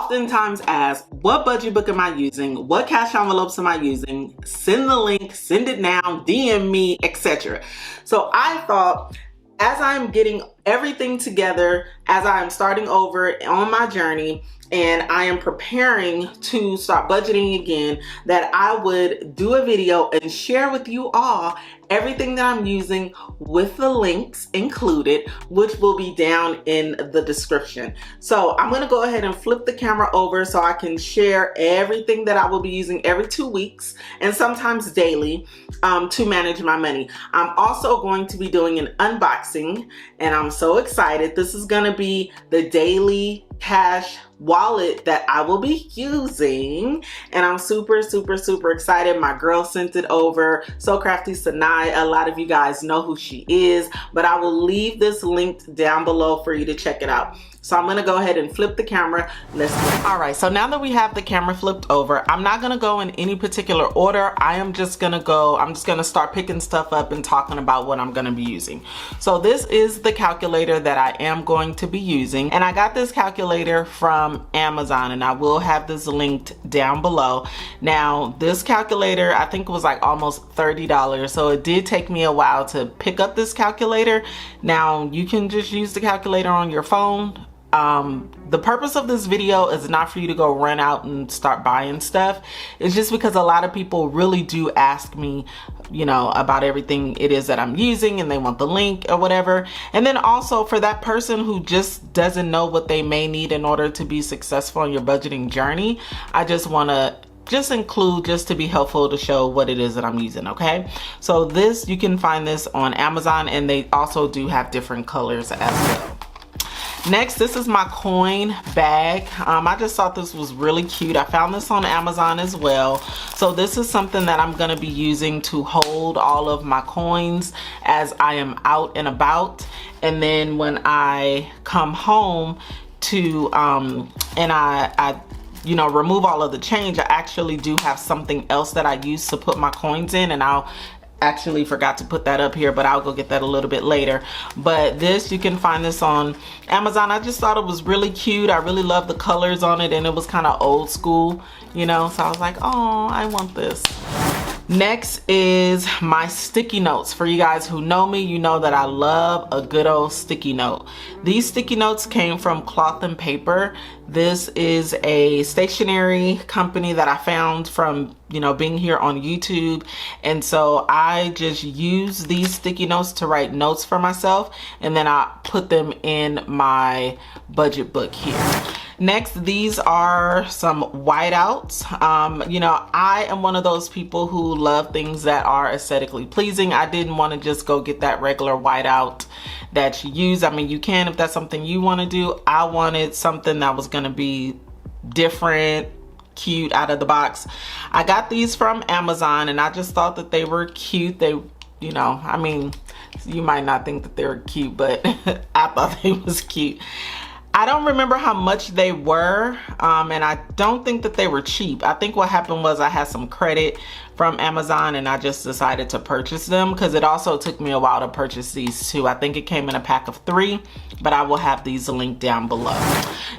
oftentimes asked, what budget book am I using? What cash envelopes am I using? Send the link, send it now, DM me, etc. So I thought, as I'm getting everything together, as I'm starting over on my journey, and I am preparing to start budgeting again, that I would do a video and share with you all everything that I'm using with the links included, which will be down in the description. So I'm gonna go ahead and flip the camera over so I can share everything that I will be using every 2 weeks and sometimes daily to manage my money. I'm also going to be doing an unboxing, and I'm so excited. This is gonna be the daily cash wallet that I will be using, and I'm super excited. My girl sent it over, So Crafty Sanai. A lot of you guys know who she is, but I will leave this linked down below for you to check it out. So I'm gonna go ahead and flip the camera. Let's go. All right, so now that we have the camera flipped over, I'm not gonna go in any particular order. I'm just gonna start picking stuff up and talking about what I'm gonna be using. So this is the calculator that I am going to be using, and I got this calculator from Amazon, and I will have this linked down below. Now, this calculator, I think it was like almost $30, so it did take me a while to pick up this calculator. Now, you can just use the calculator on your phone. The purpose of this video is not for you to go run out and start buying stuff. It's just because a lot of people really do ask me, you know, about everything it is that I'm using, and they want the link or whatever. And then also for that person who just doesn't know what they may need in order to be successful in your budgeting journey, I just want to include, just to be helpful, to show what it is that I'm using. Okay, so this, you can find this on Amazon, and they also do have different colors as well. Next, this is my coin bag. I just thought this was really cute. I found this on Amazon as well. So this is something that I'm going to be using to hold all of my coins as I am out and about. And then when I come home to and I you know, remove all of the change, I actually do have something else that I use to put my coins in, and I'll actually forgot to put that up here, but I'll go get that a little bit later. But this, you can find this on Amazon. I just thought it was really cute. I really love the colors on it, and it was kind of old school, you know, so I was like, oh, I want this. Next is my sticky notes. For you guys who know me, you know that I love a good old sticky note. These sticky notes came from Cloth and Paper. This is a stationery company that I found from, you know, being here on YouTube. And so I just use these sticky notes to write notes for myself, and then I put them in my budget book here. Next, these are some whiteouts. You know, I am one of those people who love things that are aesthetically pleasing. I didn't want to just go get that regular whiteout that you use. I mean, you can if that's something you want to do. I wanted something that was going to be different, cute, out of the box. I got these from Amazon, and I just thought that they were cute. They, you know, I mean, you might not think that they were cute, but I thought they was cute. I don't remember how much they were, and I don't think that they were cheap. I think what happened was I had some credit from Amazon, and I just decided to purchase them, because it also took me a while to purchase these too. I think it came in a pack of 3, but I will have these linked down below.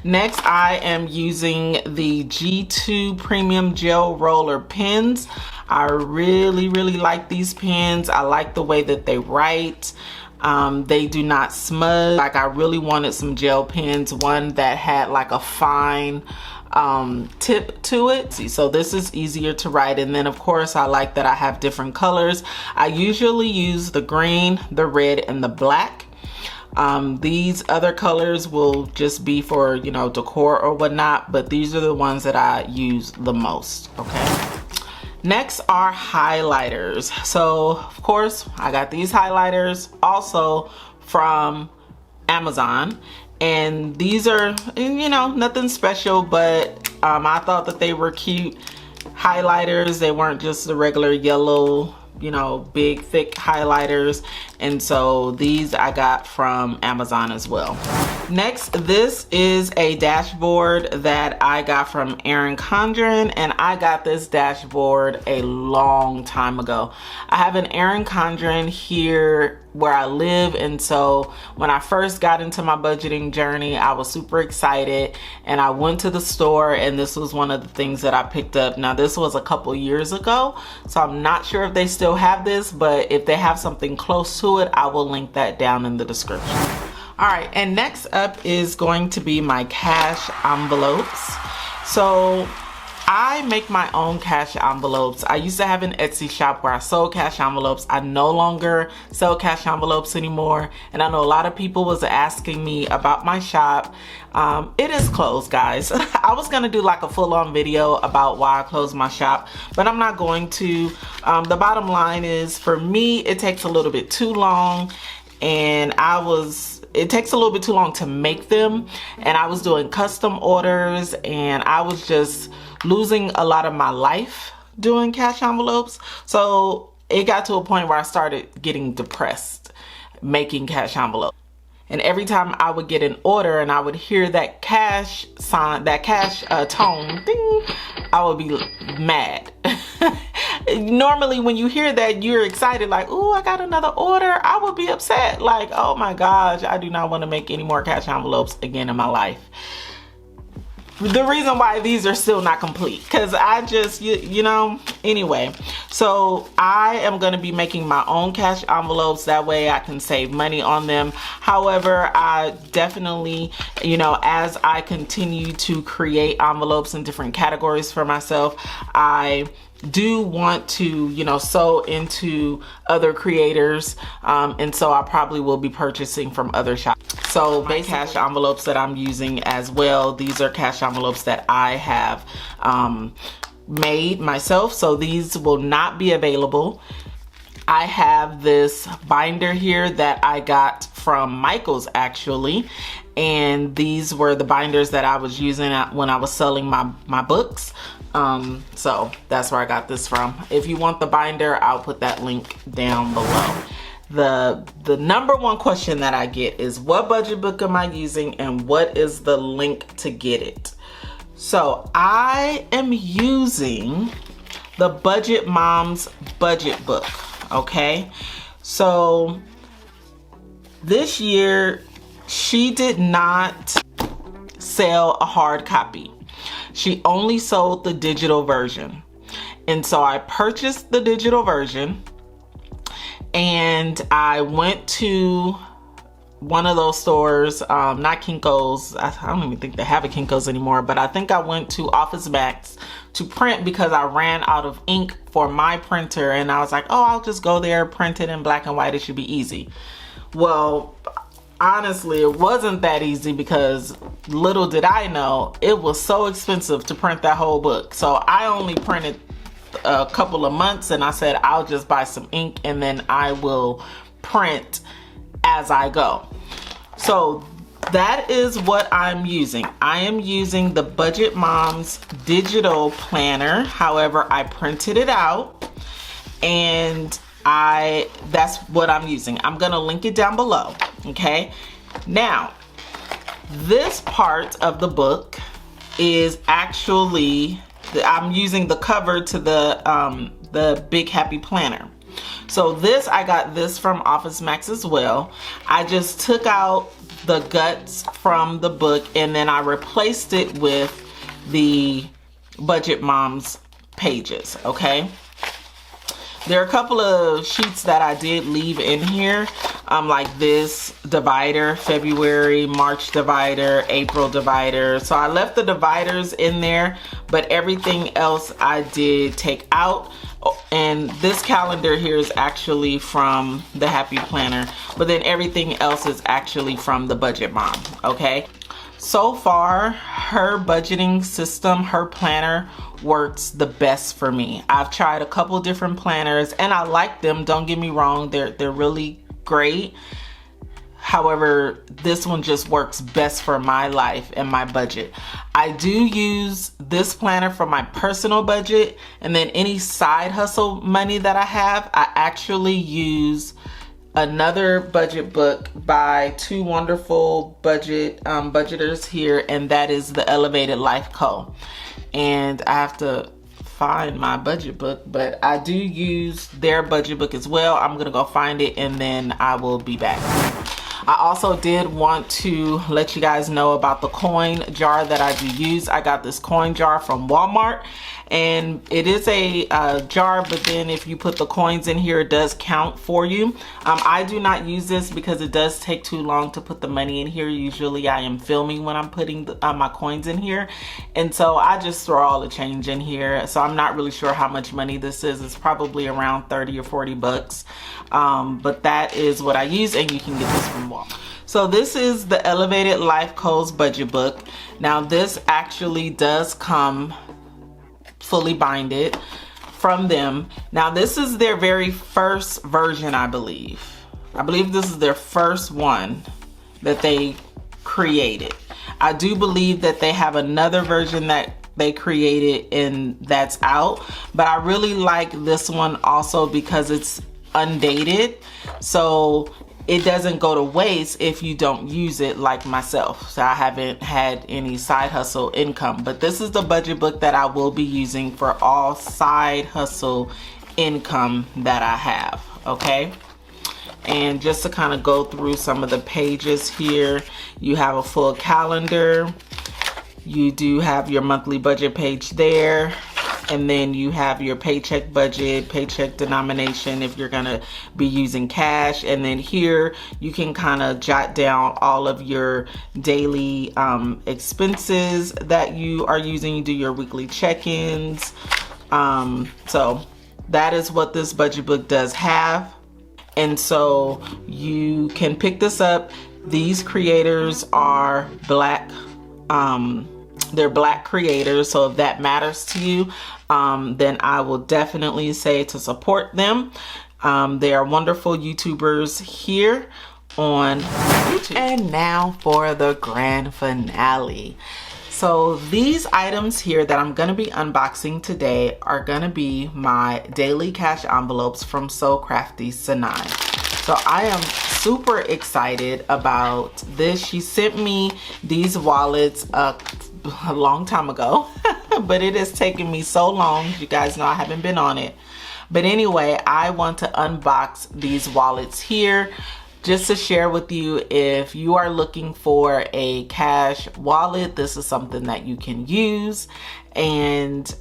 Next, I am using the G2 Premium Gel Roller Pens. I really like these pens. I like the way that they write. They do not smudge. Like, I really wanted some gel pens, one that had like a fine tip to it. So this is easier to write. And then of course I like that I have different colors. I usually use the green, the red, and the black. These other colors will just be for, you know, decor or whatnot, but these are the ones that I use the most. Okay. Next are highlighters. So of course I got these highlighters also from Amazon, and these are, you know, nothing special, but I thought that they were cute highlighters. They weren't just the regular yellow, you know, big thick highlighters, and so these I got from Amazon as well. Next, this is a dashboard that I got from Erin Condren, and I got this dashboard a long time ago. I have an Erin Condren here where I live, and so when I first got into my budgeting journey, I was super excited, and I went to the store, and this was one of the things that I picked up. Now, this was a couple years ago, so I'm not sure if they still have this, but if they have something close to it, I will link that down in the description. All right, and next up is going to be my cash envelopes. So I make my own cash envelopes. I used to have an Etsy shop where I sold cash envelopes. I no longer sell cash envelopes anymore. And I know a lot of people was asking me about my shop. It is closed, guys. I was gonna do like a full-on video about why I closed my shop, but I'm not going to. The bottom line is, for me, it takes a little bit too long, and it takes a little bit too long to make them, and I was doing custom orders, and I was just losing a lot of my life doing cash envelopes. So it got to a point where I started getting depressed making cash envelopes. And every time I would get an order and I would hear that cash sign, that cash tone, ding, I would be mad. Normally when you hear that, you're excited, like, oh, I got another order. I would be upset, like, oh my gosh, I do not want to make any more cash envelopes again in my life. The reason why these are still not complete, because I just, you know, anyway. So I am going to be making my own cash envelopes. That way I can save money on them. However, I definitely, you know, as I continue to create envelopes in different categories for myself, I do want to, you know, sew into other creators, and so I probably will be purchasing from other shops. So my cash envelopes that I'm using as well, these are cash envelopes that I have made myself, so these will not be available. I have this binder here that I got from Michael's, actually, and these were the binders that I was using when I was selling my books. So that's where I got this from. If you want the binder, I'll put that link down below. The number one question that I get is, what budget book am I using and what is the link to get it? So I am using the Budget Mom's budget book. Okay, so this year she did not sell a hard copy. She only sold the digital version. And so I purchased the digital version, and I went to one of those stores, not Kinko's. I don't even think they have a Kinko's anymore, but I think I went to Office Max to print because I ran out of ink for my printer, and I was like, oh, I'll just go there, print it in black and white, it should be easy. Well, honestly, it wasn't that easy, because little did I know it was so expensive to print that whole book. So I only printed a couple of months, and I said I'll just buy some ink and then I will print as I go. So that is what I'm using. I am using the Budget Mom's digital planner. However, I printed it out, and that's what I'm using. I'm gonna link it down below. Okay, now this part of the book is actually, I'm using the cover to the Big Happy Planner. So this, I got this from Office Max as well. I just took out the guts from the book, and then I replaced it with the Budget Mom's pages. Okay, there are a couple of sheets that I did leave in here, like this divider, February, March divider, April divider. So I left the dividers in there, but everything else I did take out. And this calendar here is actually from the Happy Planner, but then everything else is actually from the Budget Mom. Okay, so far her budgeting system, her planner, works the best for me. I've tried a couple different planners and I like them, don't get me wrong, they're really great. However, this one just works best for my life and my budget. I do use this planner for my personal budget, and then any side hustle money that I have, I actually use another budget book by two wonderful budgeters here, and that is the Elevated Life Co. And I have to find my budget book, but I do use their budget book as well. I'm gonna go find it and then I will be back. I also did want to let you guys know about the coin jar that I do use. I got this coin jar from Walmart, and it is a jar, but then if you put the coins in here, it does count for you. I do not use this because it does take too long to put the money in here. Usually I am filming when I'm putting my coins in here, and so I just throw all the change in here. So I'm not really sure how much money this is. It's probably around 30 or 40 bucks. But that is what I use, and you can get this from Walmart. So this is the Elevated Life Co's budget book. Now this actually does come fully binded from them. Now this is their very first version, I believe. I believe this is their first one that they created. I do believe that they have another version that they created and that's out, but I really like this one also because it's undated, so it doesn't go to waste if you don't use it, like myself. So I haven't had any side hustle income, but this is the budget book that I will be using for all side hustle income that I have, okay? And just to kind of go through some of the pages here, you have a full calendar, you do have your monthly budget page there, and then you have your paycheck budget, paycheck denomination if you're gonna be using cash. And then here you can kind of jot down all of your daily expenses that you are using. You do your weekly check-ins. So that is what this budget book does have. And so you can pick this up. These creators are Black, they're Black creators, so if that matters to you, then I will definitely say to support them. They are wonderful YouTubers here on YouTube. And now for the grand finale. So these items here that I'm gonna be unboxing today are gonna be my daily cash envelopes from So Crafty Sanai. So I am super excited about this. She sent me these wallets a long time ago, but it has taken me so long. You guys know I haven't been on it. But anyway, I want to unbox these wallets here just to share with you. If you are looking for a cash wallet, this is something that you can use. And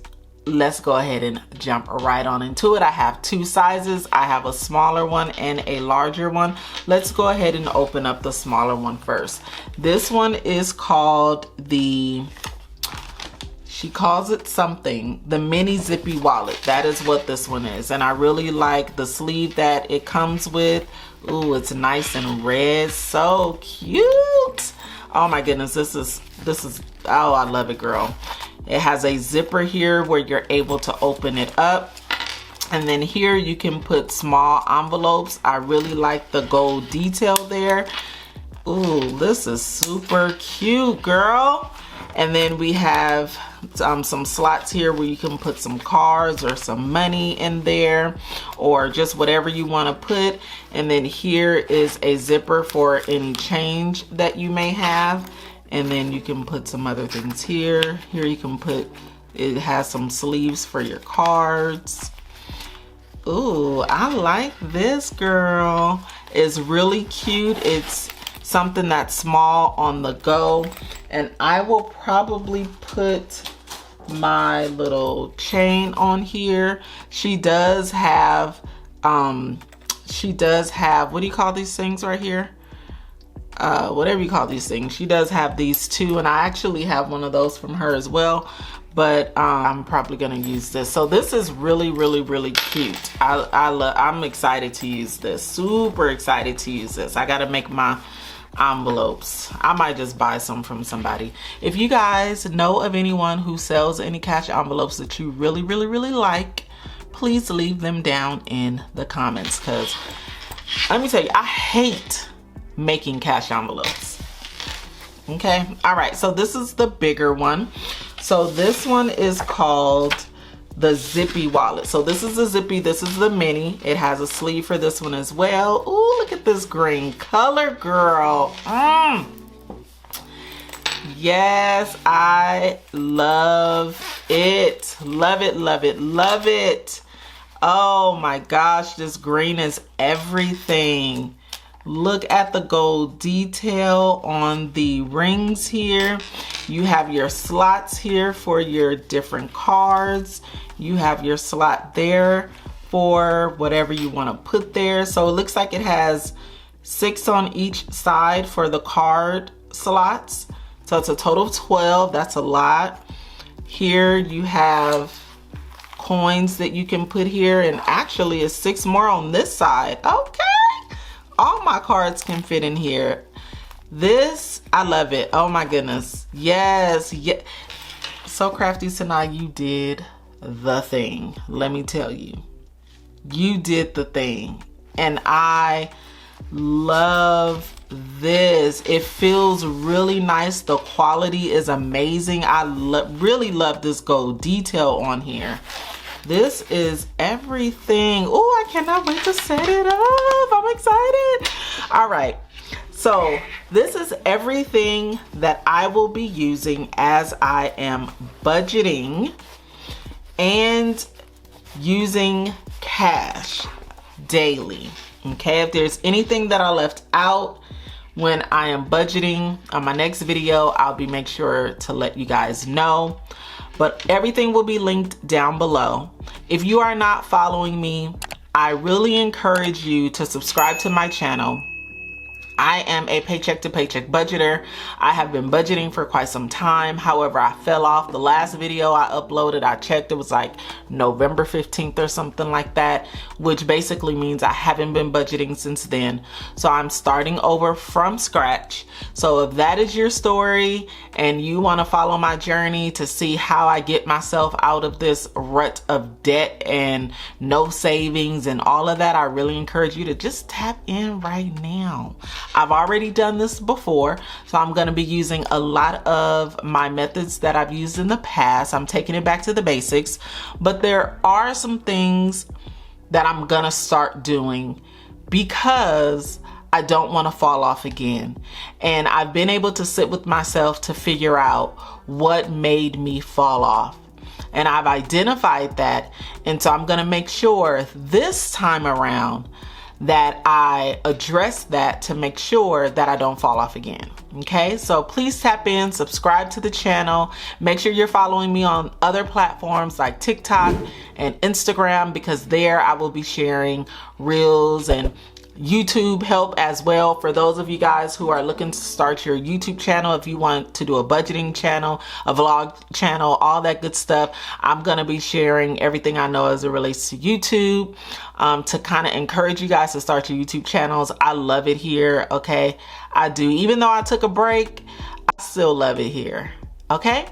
let's go ahead and jump right on into it. I have two sizes. I have a smaller one and a larger one. Let's go ahead and open up the smaller one first. This one is called she calls it something, the mini zippy wallet. That is what this one is. And I really like the sleeve that it comes with. Ooh, it's nice and red, so cute. Oh my goodness, this is, oh, I love it, girl. It has a zipper here where you're able to open it up. And then here you can put small envelopes. I really like the gold detail there. Ooh, this is super cute, girl. And then we have some slots here where you can put some cards or some money in there, or just whatever you want to put. And then here is a zipper for any change that you may have. And then you can put some other things here. Here you can put, it has some sleeves for your cards. Ooh, I like this, girl. It's really cute. It's something that's small on the go. And I will probably put my little chain on here. She does have, what do you call these things right here? Whatever you call these things. She does have these too, and I actually have one of those from her as well, but I'm probably gonna use this. So this is really, really, really cute. I'm excited to use this. Super excited to use this. I gotta make my envelopes. I might just buy some from somebody. If you guys know of anyone who sells any cash envelopes that you really, really, really like, please leave them down in the comments, because let me tell you, I hate making cash envelopes. Okay, all right, so this is the bigger one. So this one is called the zippy wallet. So this is the zippy, this is the mini. It has a sleeve for this one as well. Ooh, look at this green color, girl. Yes, I love it. Love it, love it, love it. Oh my gosh, this green is everything. Look at the gold detail on the rings here. You have your slots here for your different cards. You have your slot there for whatever you want to put there. So it looks like it has 6 on each side for the card slots. So it's a total of 12. That's a lot. Here you have coins that you can put here, and actually it's 6 more on this side. Okay. All my cards can fit in here. This, I love it. Oh my goodness. Yes. Yeah. So Crafty Sanaa, you did the thing. Let me tell you. You did the thing. And I love this. It feels really nice. The quality is amazing. I really love this gold detail on here. This is everything. Oh, I cannot wait to set it up. I'm excited. All right. So this is everything that I will be using as I am budgeting and using cash daily. Okay. If there's anything that I left out when I am budgeting, on my next video, I'll be make sure to let you guys know. But everything will be linked down below. If you are not following me, I really encourage you to subscribe to my channel. I am a paycheck to paycheck budgeter. I have been budgeting for quite some time. However, I fell off. The last video I uploaded, I checked, it was like November 15th or something like that, which basically means I haven't been budgeting since then. So I'm starting over from scratch. So if that is your story and you want to follow my journey to see how I get myself out of this rut of debt and no savings and all of that, I really encourage you to just tap in right now. I've already done this before, so I'm going to be using a lot of my methods that I've used in the past. I'm taking it back to the basics, but there are some things that I'm going to start doing because I don't want to fall off again. And I've been able to sit with myself to figure out what made me fall off. And I've identified that. And so I'm going to make sure this time around that I address that to make sure that I don't fall off again. Okay, so please tap in, subscribe to the channel. Make sure you're following me on other platforms like TikTok and Instagram, because there I will be sharing reels and YouTube help as well for those of you guys who are looking to start your YouTube channel. If you want to do a budgeting channel, a vlog channel, all that good stuff, I'm going to be sharing everything I know as it relates to YouTube to kind of encourage you guys to start your YouTube channels. I love it here. Okay, I do. Even though I took a break, I still love it here. Okay.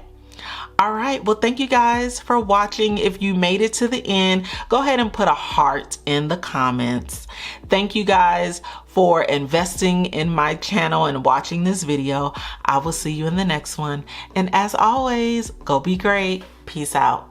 All right, well, thank you guys for watching. If you made it to the end, go ahead and put a heart in the comments. Thank you guys for investing in my channel and watching this video. I will see you in the next one. And as always, go be great. Peace out.